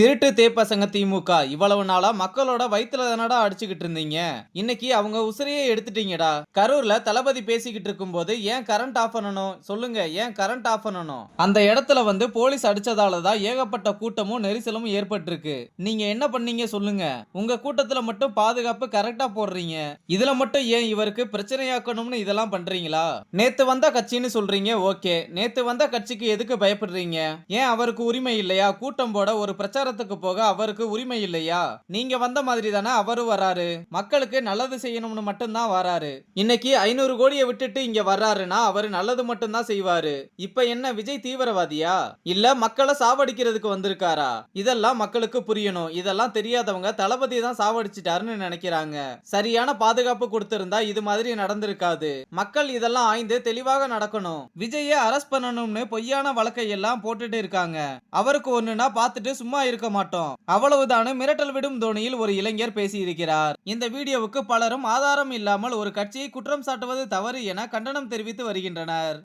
திருட்டு தேப்பசங்க திமுக இவ்வளவு நாளா மக்களோட வயித்துல தானடா அடிச்சுக்கிட்டு இருந்தீங்க. இன்னைக்கு அவங்க உசிரையே எடுத்துட்டீங்கடா. கரூர்ல தளபதி பேசிக்கிட்டு இருக்கும்போது ஏன் கரண்ட் ஆஃப் பண்ணணும் சொல்லுங்க? ஏன் கரண்ட் ஆஃப் பண்ணணும்? அந்த இடத்துல வந்து போலீஸ் அடிச்சதால தான் ஏகப்பட்ட கூட்டமும் நெரிசலும் ஏற்பட்டிருக்கு. நீங்க என்ன பண்ணீங்க சொல்லுங்க? உங்க கூட்டத்துல மட்டும் பாதுகாப்பு கரெக்டா போடுறீங்க. இதுல மட்டும் ஏன் இவருக்கு பிரச்சனையாக்கணும்னு இதெல்லாம் பண்றீங்களா? நேத்து வந்த கட்சின்னு சொல்றீங்க. ஓகே, நேத்து வந்த கட்சிக்கு எதுக்கு பயப்படுறீங்க? ஏன் அவருக்கு உரிமை இல்லையா? கூட்டம் போட ஒரு பிரச்சாரத்துக்கு போக அவருக்கு உரிமை இல்லையா? நீங்க வந்த மாதிரி தானே அவரு வராரு. மக்களுக்கு நல்லது செய்யணும்னு மட்டும் தான் வராரு. இன்னைக்கு 500 கோடியை விட்டுட்டு இங்க வர்றாருன்னா அவரு நல்லது மட்டும் தான் செய்வாரு. இப்ப என்ன விஜய் தீவிரவாதியா? இல்ல மக்களை சாவடிக்கிறதுக்கு வந்திருக்காரா? இதெல்லாம் மக்களுக்கு புரியணும். இதெல்லாம் தெரியாதவங்க தளபதி தான் சாவடிச்சிட்டாருன்னு நினைக்கிறாங்க. சரியான பாதுகாப்பு கொடுத்திருந்தா இது மாதிரி நடந்திருக்காது. மக்கள் இதெல்லாம் ஆய்ந்து தெளிவாக நடக்கணும். விஜயை அரெஸ்ட் பண்ணணும்னு பொய்யான வழக்கை எல்லாம் போட்டுட்டு இருக்காங்க. அவருக்கு ஒண்ணுனா பார்த்துட்டு சும்மா இருக்க மாட்டோம். அவ்வளவுதானு மிரட்டல் விடும் தோனியில் ஒரு இளைஞர் பேசியிருக்கிறார். இந்த வீடியோவுக்கு பலரும் ஆதாரம் இல்லாமல் ஒரு கட்சியை குற்றம் சாட்டுவது தவறு என கண்டனம் தெரிவித்து வருகின்றனர்.